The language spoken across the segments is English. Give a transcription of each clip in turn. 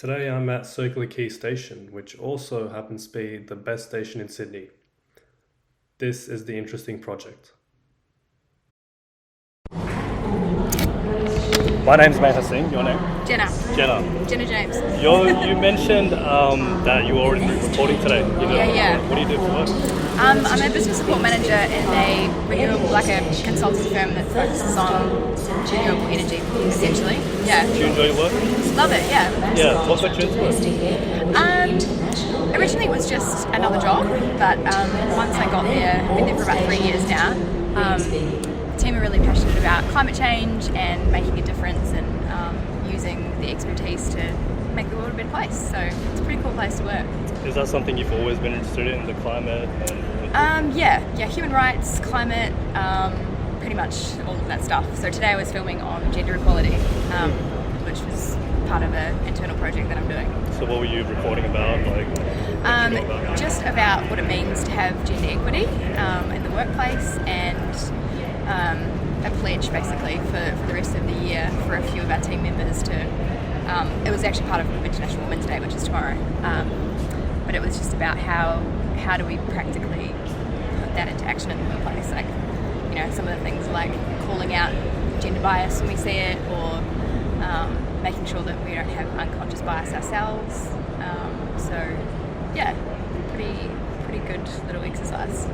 Today I'm at Circular Quay Station, which also happens to be the best station in Sydney. This is the interesting project. My name's Meha Singh, your name? Jenna. Jenna. Jenna James. You mentioned that you were already reporting today. Yeah. What do you do for work? I'm a business support manager in a renewable, like a consultancy firm that focuses on renewable energy, essentially. Yeah. Do you enjoy your work? Love it, yeah. Yeah. What got you into it? Originally it was just another job, but once I got there, I've been there for about 3 years now. The team are really passionate about climate change and making a difference and using the expertise to make the world a better place. So it's a pretty cool place to work. Is that something you've always been interested in, the climate? Yeah, human rights, climate, pretty much all of that stuff. So today I was filming on gender equality, which was part of an internal project that I'm doing. So what were you reporting about? Just about what it means to have gender equity in the workplace and a pledge basically for the rest of the year for a few of our team members to, it was actually part of International Women's Day, which is tomorrow, but it was just about how do we practically put that into action in the workplace, like, you know, some of the things like calling out gender bias when we see it, or making sure that we don't have unconscious bias ourselves. So yeah, pretty good little exercise.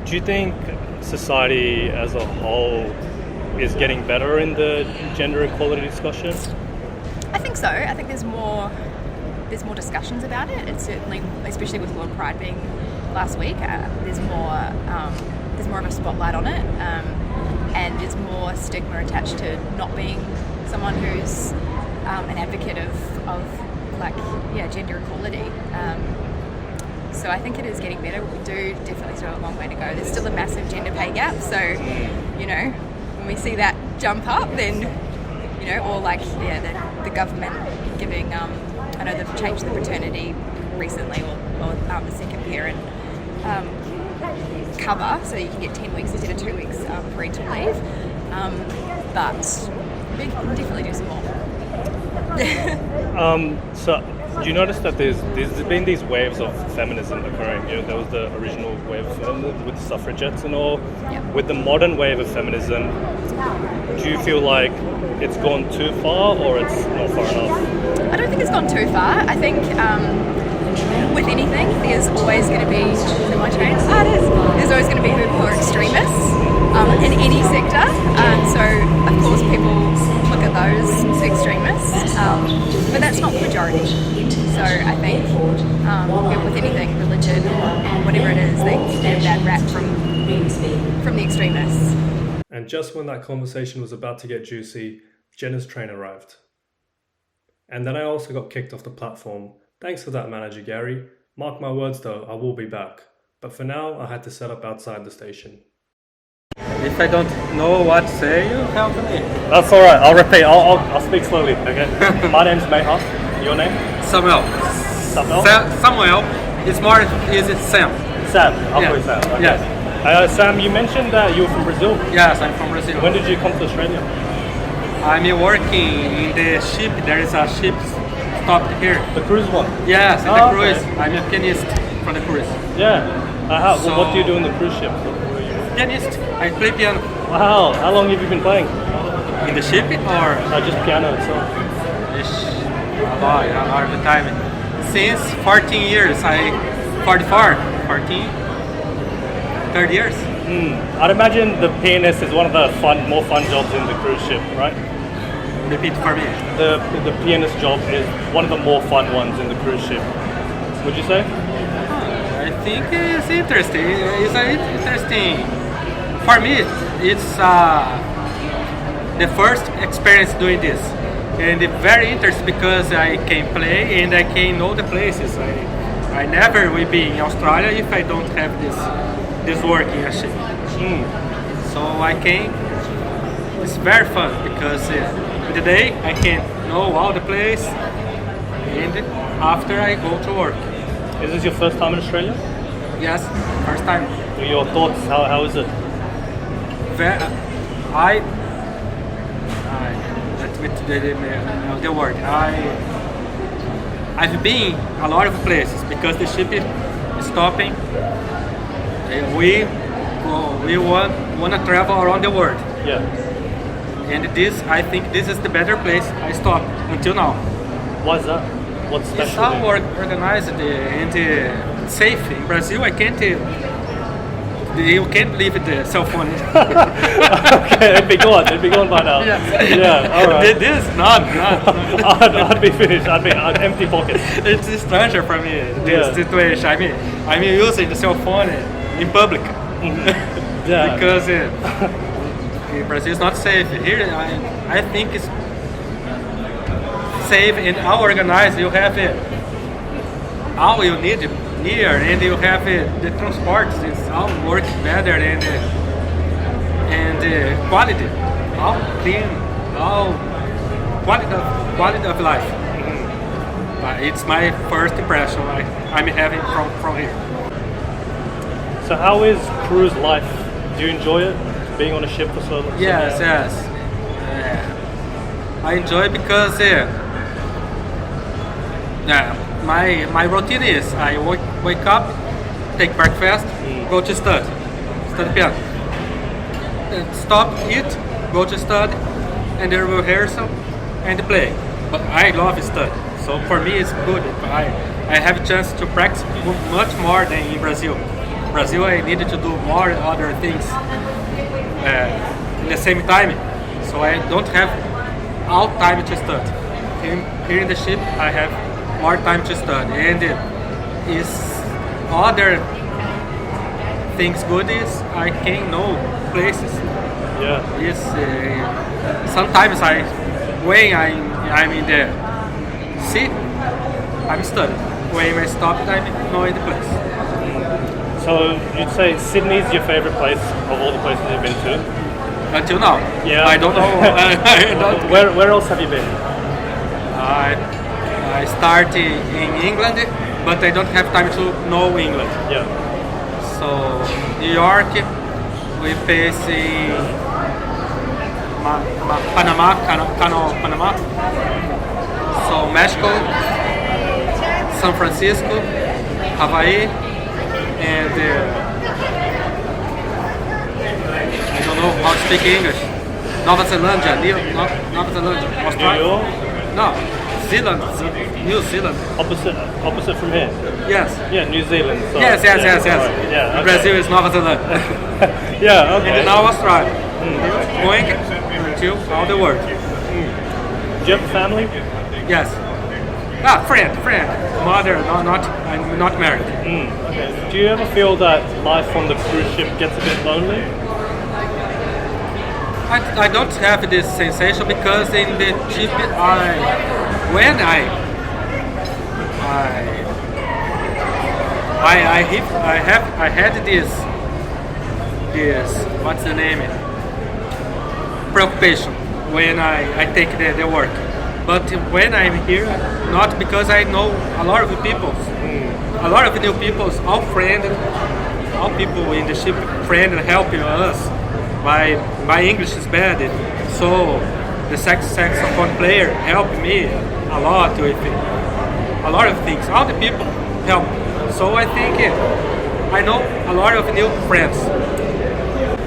Do you think society as a whole is getting better in the gender equality discussion? I think so. I think there's more discussions about it. It's certainly, especially with World Pride being last week, there's more of a spotlight on it, and there's more stigma attached to not being someone who's an advocate of gender equality. So I think it is getting better. We do definitely still have a long way to go. There's still a massive gender pay gap. So, you know, when we see that jump up, then, you know, or the government giving, I know they've changed the paternity recently, or the second parent cover, so you can get 10 weeks instead of 2 weeks parental leave. But we can definitely do some more. So do you notice that there's been these waves of feminism occurring? You know, there was the original wave of feminism with the suffragettes and all. Yep. With the modern wave of feminism, do you feel like it's gone too far or it's not far enough? I don't think it's gone too far. I think with anything, there's always going to be, there's always going to be people who are extremists in any sector. So of course people look at those extremists, but that's not the majority. So I think with anything, religion or whatever it is, they get a bad rap from the extremists. And just when that conversation was about to get juicy, Jenna's train arrived. And then I also got kicked off the platform. Thanks for that, Manager Gary. Mark my words though, I will be back. But for now, I had to set up outside the station. If I don't know what to say, you help me. That's alright, I'll repeat. I'll speak slowly, okay? My name's Meha. Your name? Samuel. Samuel? Samuel. It's more easy Sam. Sam. I'll call you Sam. Okay. Yes. Sam, you mentioned that you were from Brazil. Yes, I'm from Brazil. When did you come to Australia? I'm working in the ship. There is a ship stopped here. The cruise one? Yes, in the cruise. Okay. I'm a pianist from the cruise. Yeah. What do you do in the cruise ship? Pianist. I play piano. Wow. How long have you been playing? In the ship or? Just piano itself. A lot of time. Since 14 years. 14, 30 years. I'd imagine the pianist is one of the more fun jobs in the cruise ship, right? Repeat for me. The pianist job is one of the more fun ones in the cruise ship. Would you say? I think it's interesting. It's interesting. For me, it's the first experience doing this. And it's very interesting because I can play and I can know the places. I never will be in Australia if I don't have this work in a ship. So I can. It's very fun because in the day I can know all the place, and after I go to work. Is this your first time in Australia? Yes, first time. Your thoughts? How is it? I let with the world. I've been a lot of places because the ship is stopping. We want to travel around the world. Yeah. And I think this is the better place I stopped until now. Why is that? What's special? It's all organized and safe. In Brazil, I can't. You can't leave the cell phone. Okay, it'd be gone by now. Yeah, all right. This not. I'd be finished. I'd empty pockets. It's a stranger for me. This situation. I'm using the cell phone in public. Yeah. Because Brazil is not safe. Here, I think it's safe and all organized. You have all you need near, and you have the transport. It's all works better and quality, all clean, all quality of life. It's my first impression I'm having from here. So how is cruise life? Do you enjoy it? Being on a ship for so long? Yes. I enjoy because my routine is I wake up, take breakfast, go to study piano. Stop, eat, go to study, and then rehearsal and play. But I love study, so for me it's good. I have a chance to practice much more than in Brazil. Brazil, I needed to do more other things in the same time, so I don't have all time to study. Here in the ship, I have more time to study, and is other things good is I can know places. Yeah. Is sometimes when I'm in the sea, I'm studying. When I stop, I'm knowing the place. So you'd say Sydney's your favorite place of all the places you've been to? Until now. Yeah. I don't know. I don't. Where else have you been? I started in England, but I don't have time to know England. Yeah. So New York, we face in Panama. So Mexico, San Francisco, Hawaii, and I don't know how to speak English. Nova Zelândia, Nova Zelândia, Australia. No, New Zealand. Opposite from here. Yes. Yeah, New Zealand. So, Yes. Right. Yeah. Okay. Brazil is Nova Zealand. Yeah. Okay. And now Australia. Going to all the world. Do you have a family? Yes. Friend. Mother, I'm not married. Okay. Do you ever feel that life on the cruise ship gets a bit lonely? I don't have this sensation because in the ship when I had this what's the name? Preoccupation when I take the work. But when I'm here, not because I know a lot of people, a lot of new people, all people in the ship, friend and helping us. My English is bad, so the saxophone player helped me a lot with a lot of things. All the people help. So I think I know a lot of new friends.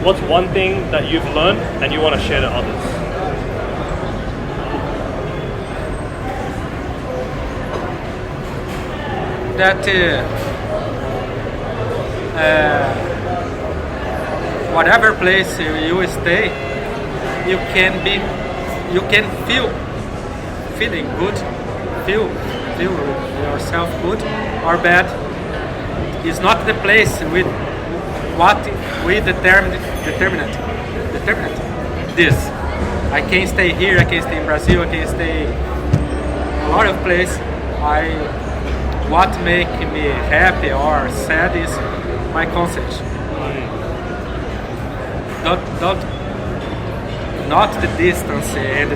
What's one thing that you've learned and you want to share to others? That whatever place you stay, you can feeling good, feel yourself good or bad. It's not the place with what we determined this. I can stay here, I can stay in Brazil, I can stay a lot of places. What make me happy or sad is my concept. Not the distance and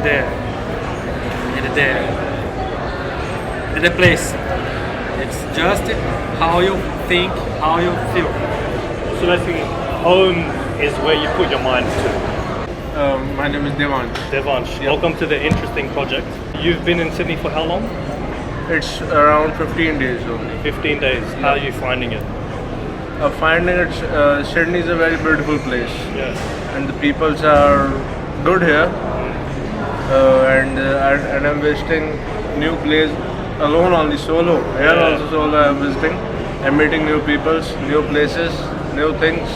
the place. It's just how you think, how you feel. So basically, home is where you put your mind to. My name is Devansh. Devansh, welcome to the interesting project. You've been in Sydney for how long? It's around 15 days only. 15 days. How are you finding it? Finding it, Sydney is a very beautiful place, Yeah. and the peoples are good here. And I'm visiting new place alone, only solo. Here Yeah. also solo I'm visiting. I'm meeting new peoples, new places, new things.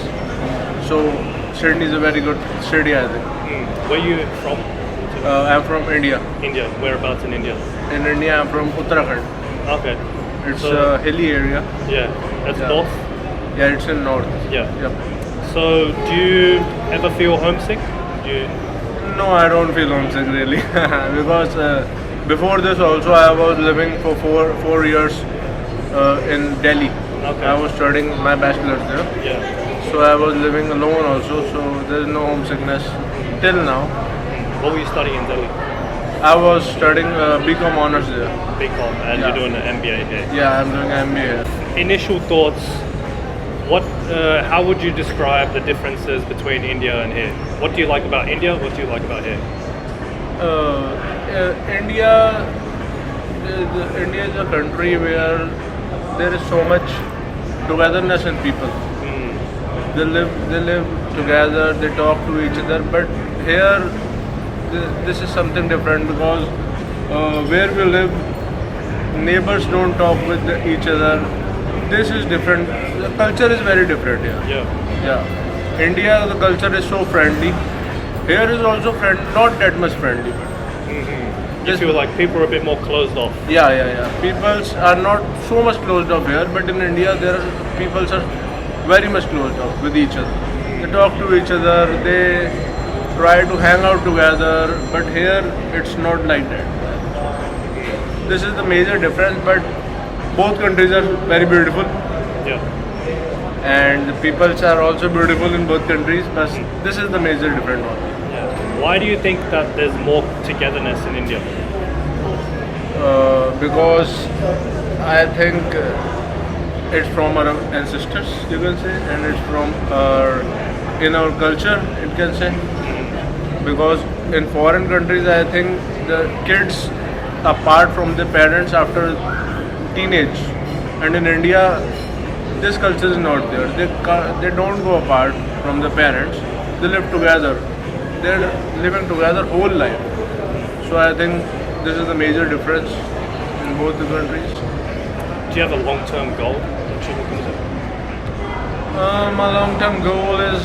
So Sydney is a very good city, I think. Where are you from? I'm from India. India. Whereabouts in India? In India, I'm from Uttarakhand. Okay. It's So- a hilly area. Yeah. That's Yeah. north? Yeah, it's in north. Yeah. Yep. So, do you ever feel homesick? Do you... No, I don't feel homesick really because before this also I was living for four years in Delhi. Okay. I was studying my bachelor's there, Yeah. so I was living alone also. So there is no homesickness till now. What were you studying in Delhi? I was studying BCom honors there. BCom, and Yeah. you're doing an MBA here. Yeah, I'm doing MBA here. Initial thoughts. What? How would you describe the differences between India and here? What do you like about India? What do you like about here? India is a country where there is so much togetherness in people. They live together, they talk to each other. But here, this is something different because where we live, neighbors don't talk with each other. This is different. The culture is very different here. Yeah. Yeah. India, the culture is so friendly. Here is also not that much friendly. You feel like people are a bit more closed off. Yeah. Peoples are not so much closed off here, but in India, peoples are very much closed off with each other. They talk to each other, they try to hang out together, but here it's not like that. This is the major difference, but both countries are very beautiful, Yeah. and the peoples are also beautiful in both countries, but this is the major different one. Why do you think that there's more togetherness in India? Because I think it's from our ancestors, you can say, and it's from in our culture, it can say. Because in foreign countries, I think the kids apart from their parents after teenage, and in India, this culture is not there. They don't go apart from the parents. They live together. They're living together whole life. So I think this is the major difference in both the countries. Do you have a long-term goal that you're looking to? My long-term goal is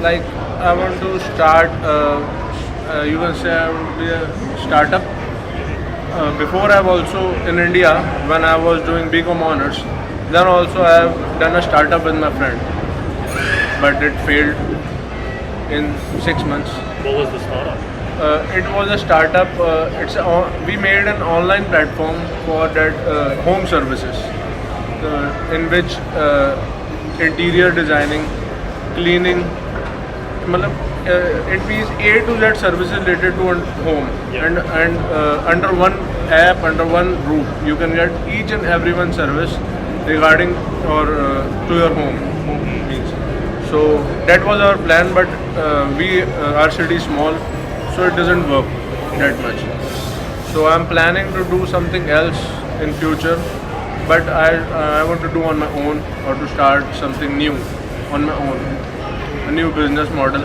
like I want to start. You can say I will be a startup. Before I have also in India when I was doing BCom honors. Then also I have done a startup with my friend, but it failed in 6 months. What was the startup? It was a startup. We made an online platform for that home services, in which interior designing, cleaning, it means A to Z services related to home, Yeah. and under one app, under one roof, you can get each and every one service regarding or to your home. Means. So that was our plan, but our city is small, so it doesn't work that much. So I'm planning to do something else in future, but I want to do on my own or to start something new on my own, a new business model.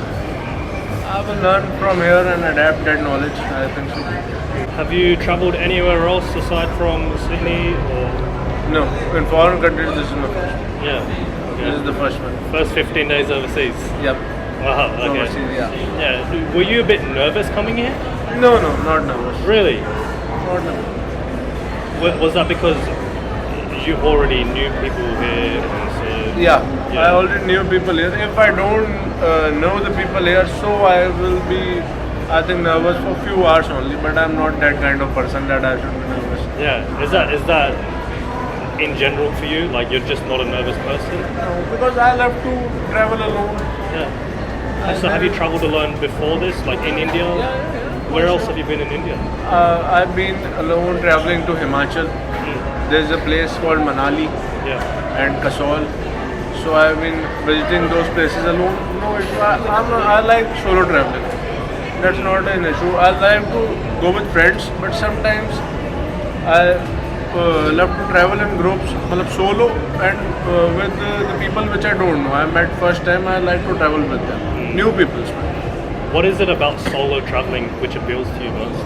I will learn from here and adapt that knowledge. I think so. Have you traveled anywhere else aside from Sydney or? No, in foreign countries this is my first. Yeah. This is the first one. First 15 days overseas. Yep. Wow. Okay. Overseas, yeah. Yeah. Were you a bit nervous coming here? No, not nervous. Really? Not nervous. Was that because you already knew people here? And so, Yeah, Yeah. I already knew people here. If I don't know the people here, so I will be, I think, nervous for few hours only. But I'm not that kind of person that I should be nervous. Yeah. Is that in general for you? Like you're just not a nervous person? No, because I love to travel alone. Yeah. So have you traveled alone before this, like in India? Yeah. Where else have you been in India? I've been alone traveling to Himachal. There's a place called Manali Yeah. and Kasol. So I've been visiting those places alone. No, I like solo traveling. That's not an issue. I like to go with friends, but sometimes I love to travel in groups, मतलब solo and with the people which I don't know. I met first time. I like to travel with them, new people. What is it about solo traveling which appeals to you most?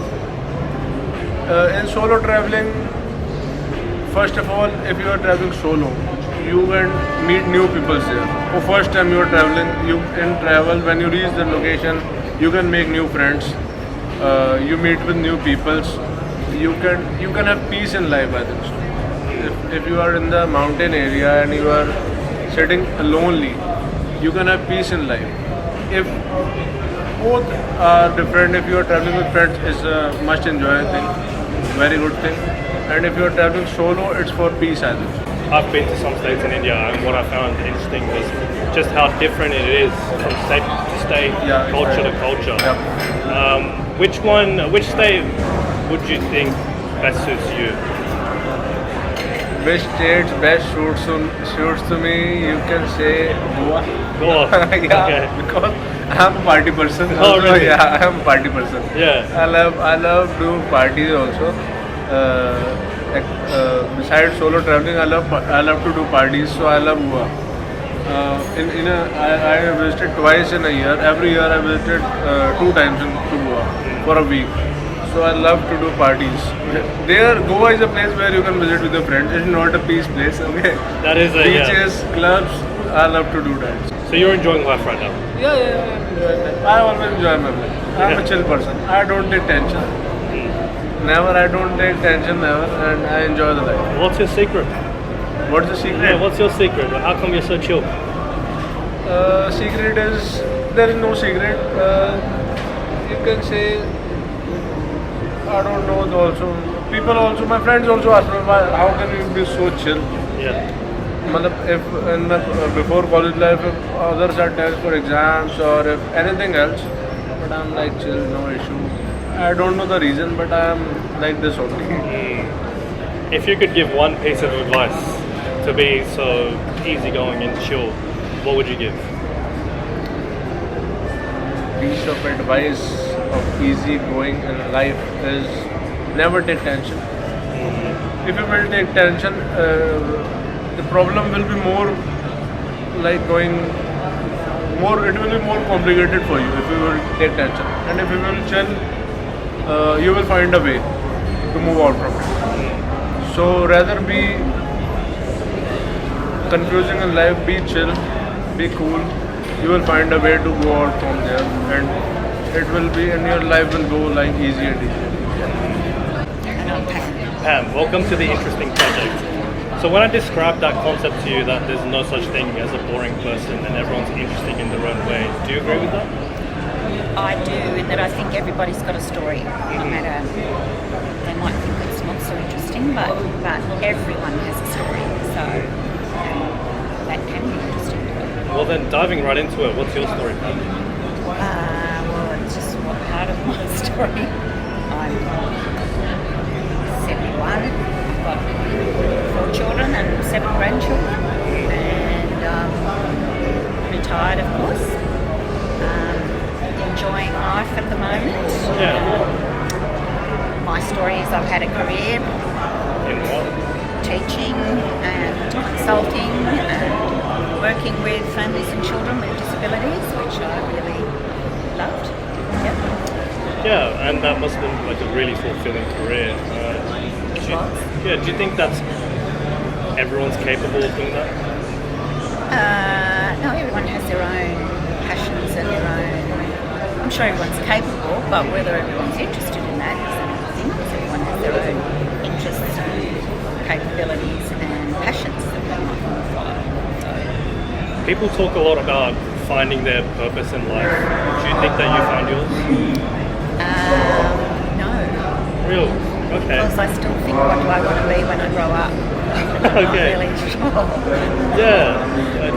In solo traveling, first of all, if you are traveling solo, you can meet new people there. For first time you are traveling, you in travel when you reach the location, you can make new friends. You meet with new peoples. You can have peace in life. I think so. If you are in the mountain area and you are sitting lonely, you can have peace in life. If both are different, if you are traveling with friends, it's a must enjoy thing, very good thing. And if you are traveling solo, it's for peace. I think. I've been to some states in India, and what I found interesting was just how different it is from state to state, Yeah, culture to exactly. culture. Yep. Which state would you think best suits you? Which states best suits to me? You can say Goa. Goa. Yeah, Okay. because I'm a party person. Oh, Also, really? yeah, I'm a party person. Yeah. I love do parties also. Besides solo traveling, I love to do parties. So I love Goa. I visited twice in a year. Every year I visited 2 times to Goa for a week. So I love to do parties. There, Goa is a place where you can visit with your friends. It's not a peace place. Okay. That is a Beaches, clubs. I love to do that. So you're enjoying life right now. Yeah. I always enjoy my life. I'm a chill person. I don't take tension. Never. I don't take tension. Never. And I enjoy the life. What's your secret? What's the secret? Yeah, what's your secret? How come you're so chill? Secret is there is no secret. You can say I don't know. Also, people also, my friends also ask me how can you be so chill? Yeah. Matlab, if in the, before college life, if others are tense for exams or if anything else, but I'm like chill, no issue. I don't know the reason, but I am like this only. If you could give one piece of advice to be so easygoing and chill, what would you give? Piece of advice of easy going in life is never take tension. If you will take tension, the problem will be more like going more. It will be more complicated for you if you will take tension. And if you will chill, you will find a way to move out from it. So rather be confusing in life, be chill, be cool. You will find a way to go out from there, and it will be, and your life will go like easy and easy. Pam, welcome to the Interesting Project. So when I described that concept to you, that there's no such thing as a boring person and everyone's interesting in their own way, do you agree with that? I do, in that I think everybody's got a story, no matter, they might think it's not so interesting, but everyone has a story, so that can be interesting. Well then, diving right into it, what's your story, Pam? Well, it's just what part of my story. I'm 71, I've got 4 children and 7 grandchildren, and retired, of course. Enjoying life at the moment. Yeah. My story is I've had a career In what? teaching and consulting and working with families and children with disabilities, which I really loved. Yep. Yeah, and that must have been like a really fulfilling career. Do you think that's everyone's capable of doing that? No, everyone has their own passions and their own. I'm sure everyone's capable, but whether everyone's interested in that is another thing, because everyone has their own interests and capabilities and passions that they might want to follow. So, People talk a lot about finding their purpose in life. Do you think that you found yours? no, Real? Okay. because I still think, what do I want to be when I grow up? I'm Okay. not really sure. Yeah.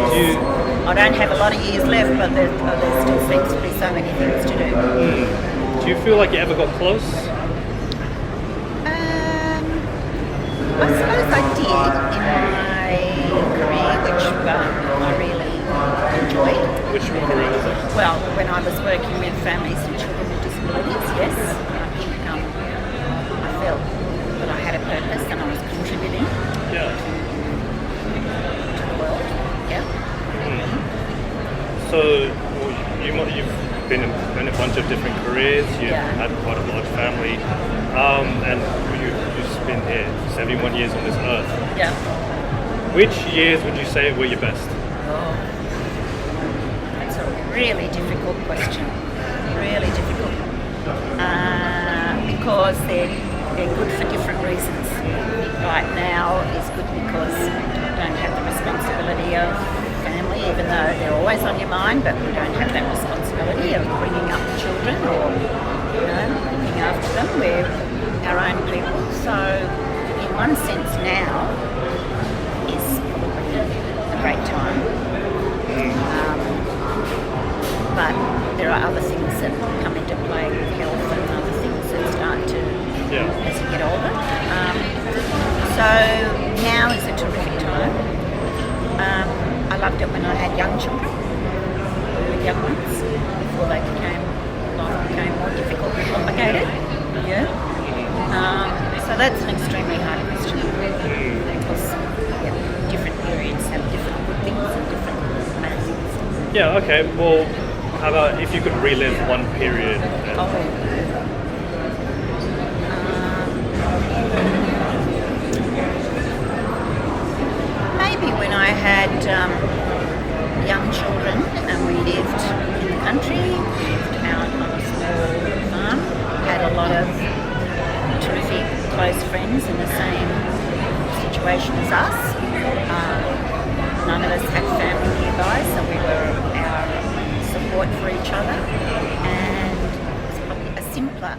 Do you, I don't have a lot of years left, but there still seems to be so many things to do. do you feel like you ever got close? I suppose I did in my career, which I really enjoyed. Which career was it? Well, when I was working with families and children with yes. I think I felt that I had a purpose and I was contributing Yeah. to the world. Yeah. So you've been in a bunch of different careers. You've had quite a large family, and you've spent here 71 years on this earth. Yeah. Which years would you say were your best? Oh, that's a really difficult question. Really difficult. Because they're good for different reasons. Right now is good because you don't have the responsibility of family, even though they're always on your mind, but we don't have that responsibility of bringing up children or, looking after them. We're our own people. So in one sense now is probably a great time. But there are other things that come into play with health and other things that start to as you get older. So now is a terrific time. I loved it when I had young children, really young ones, before life became more difficult and complicated. Yeah. So that's an extremely hard question because different periods have different good things and different bad things. Yeah. Okay. Well, how about if you could relive one period? Maybe when I had young children and we lived in the country, lived out on a small farm, had a lot of terrific close friends in the same situation as us. None of us had family nearby, so we were our support for each other, and it's probably a simpler